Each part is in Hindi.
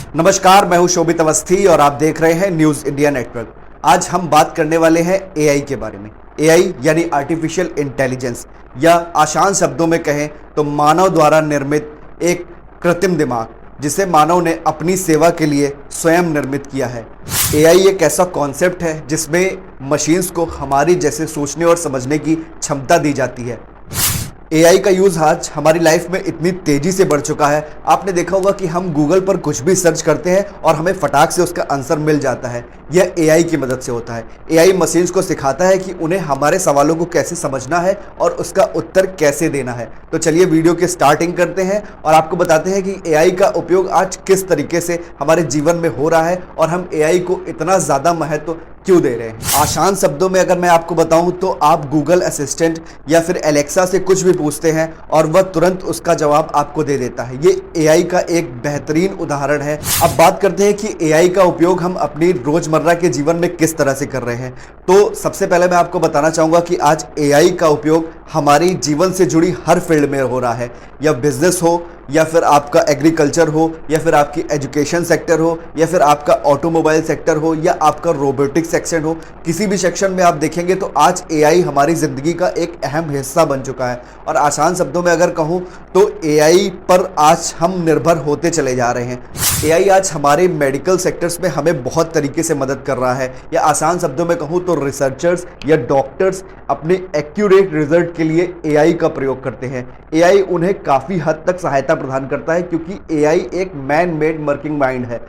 नमस्कार, मैं हूं शोभित अवस्थी और आप देख रहे हैं न्यूज़ इंडिया नेटवर्क। आज हम बात करने वाले हैं एआई के बारे में। एआई यानी आर्टिफिशियल इंटेलिजेंस, या आसान शब्दों में कहें तो मानव द्वारा निर्मित एक कृत्रिम दिमाग, जिसे मानव ने अपनी सेवा के लिए स्वयं निर्मित किया है। एआई एक ऐसा कॉन्सेप्ट है जिसमें मशीन्स को हमारी जैसे सोचने और समझने की क्षमता दी जाती है। एआई का यूज़ आज हमारी लाइफ में इतनी तेज़ी से बढ़ चुका है, आपने देखा होगा कि हम गूगल पर कुछ भी सर्च करते हैं और हमें फटाक से उसका आंसर मिल जाता है। यह एआई की मदद से होता है। एआई मशीन्स को सिखाता है कि उन्हें हमारे सवालों को कैसे समझना है और उसका उत्तर कैसे देना है। तो चलिए वीडियो की स्टार्टिंग करते हैं और आपको बताते हैं कि एआई का उपयोग आज किस तरीके से हमारे जीवन में हो रहा है और हम एआई को इतना ज़्यादा महत्व क्यों दे रहे हैं। आसान शब्दों में अगर मैं आपको बताऊं तो आप गूगल असिस्टेंट या फिर एलेक्सा से कुछ भी पूछते हैं और वह तुरंत उसका जवाब आपको दे देता है। ये एआई का एक बेहतरीन उदाहरण है। अब बात करते हैं कि एआई का उपयोग हम अपनी रोजमर्रा के जीवन में किस तरह से कर रहे हैं। तो सबसे पहले मैं आपको बताना चाहूंगा कि आज एआई का उपयोग हमारी जीवन से जुड़ी हर फील्ड में हो रहा है, या बिजनेस हो, या फिर आपका एग्रीकल्चर हो, या फिर आपकी एजुकेशन सेक्टर हो, या फिर आपका ऑटोमोबाइल सेक्टर हो, या आपका रोबोटिक्स सेक्शन हो। किसी भी सेक्शन में आप देखेंगे तो आज एआई हमारी ज़िंदगी का एक अहम हिस्सा बन चुका है। और आसान शब्दों में अगर कहूँ तो एआई पर आज हम निर्भर होते चले जा रहे हैं। एआई आज हमारे मेडिकल सेक्टर्स में हमें बहुत तरीके से मदद कर रहा है, या आसान शब्दों में कहूँ तो रिसर्चर्स या डॉक्टर्स अपने एक्यूरेट रिजल्ट के लिए एआई का प्रयोग करते हैं। एआई उन्हें काफ़ी हद तक सहायता प्रदान करता है, क्योंकि एआई एक मैन मेड वर्किंग माइंड है।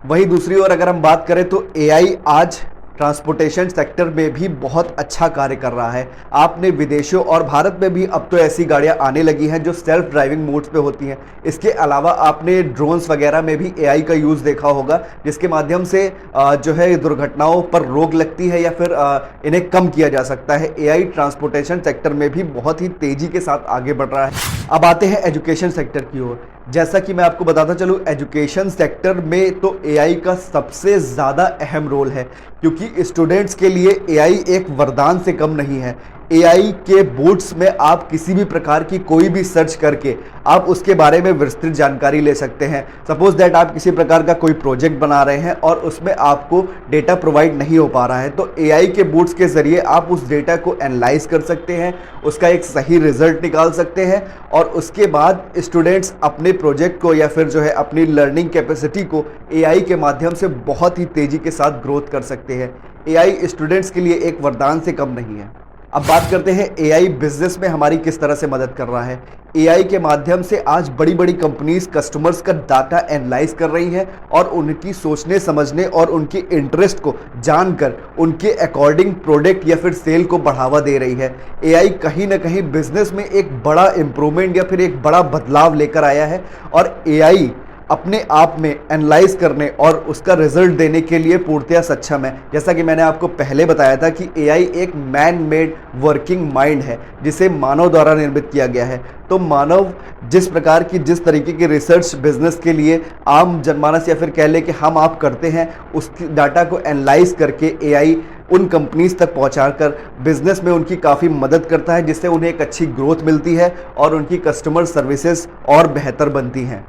वहीं दूसरी ओर अगर हम बात करें तो एआई आज ट्रांसपोर्टेशन सेक्टर में भी बहुत अच्छा कार्य कर रहा है। आपने विदेशों और भारत में भी अब तो ऐसी गाड़ियां आने लगी हैं जो सेल्फ ड्राइविंग मोड्स पे होती हैं। इसके अलावा आपने ड्रोन्स वगैरह में भी एआई का यूज़ देखा होगा, जिसके माध्यम से जो है दुर्घटनाओं पर रोक लगती है या फिर इन्हें कम किया जा सकता है। एआई ट्रांसपोर्टेशन सेक्टर में भी बहुत ही तेज़ी के साथ आगे बढ़ रहा है। अब आते हैं एजुकेशन सेक्टर की ओर। जैसा कि मैं आपको बताता चलूँ, एजुकेशन सेक्टर में तो एआई का सबसे ज़्यादा अहम रोल है, क्योंकि स्टूडेंट्स के लिए एआई एक वरदान से कम नहीं है। एआई के बोर्ड्स में आप किसी भी प्रकार की कोई भी सर्च करके आप उसके बारे में विस्तृत जानकारी ले सकते हैं। सपोज दैट आप किसी प्रकार का कोई प्रोजेक्ट बना रहे हैं और उसमें आपको डेटा प्रोवाइड नहीं हो पा रहा है, तो एआई के बोर्ड्स के ज़रिए आप उस डेटा को एनालाइज कर सकते हैं, उसका एक सही रिजल्ट निकाल सकते हैं और उसके बाद स्टूडेंट्स अपने प्रोजेक्ट को या फिर जो है अपनी लर्निंग कैपेसिटी को एआई के माध्यम से बहुत ही तेज़ी के साथ ग्रोथ कर सकते हैं। एआई स्टूडेंट्स के लिए एक वरदान से कम नहीं है। अब बात करते हैं एआई बिजनेस में हमारी किस तरह से मदद कर रहा है। एआई के माध्यम से आज बड़ी बड़ी कंपनीज कस्टमर्स का डाटा एनालाइज कर रही हैं और उनकी सोचने समझने और उनके इंटरेस्ट को जानकर उनके अकॉर्डिंग प्रोडक्ट या फिर सेल को बढ़ावा दे रही है। एआई कहीं ना कहीं बिजनेस में एक बड़ा इंप्रूवमेंट या फिर एक बड़ा बदलाव लेकर आया है, और एआई अपने आप में एनालाइज करने और उसका रिजल्ट देने के लिए पूर्णतया सक्षम है। जैसा कि मैंने आपको पहले बताया था कि एआई एक मैन मेड वर्किंग माइंड है, जिसे मानव द्वारा निर्मित किया गया है। तो मानव जिस तरीके की रिसर्च बिजनेस के लिए आम जनमानस या फिर कह ले कि हम आप करते हैं, उस डाटा को एनालाइज करके एआई उन कंपनीज तक पहुंचाकर बिजनेस में उनकी काफ़ी मदद करता है, जिससे उन्हें एक अच्छी ग्रोथ मिलती है और उनकी कस्टमर सर्विसेज और बेहतर बनती हैं।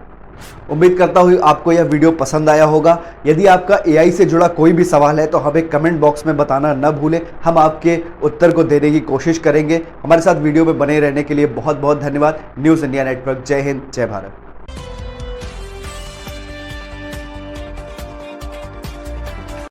उम्मीद करता हूँ आपको यह वीडियो पसंद आया होगा। यदि आपका एआई से जुड़ा कोई भी सवाल है तो हमें कमेंट बॉक्स में बताना न भूलें, हम आपके उत्तर को देने की कोशिश करेंगे। हमारे साथ वीडियो में बने रहने के लिए बहुत बहुत धन्यवाद। News India network. जय हिंद, जय भारत।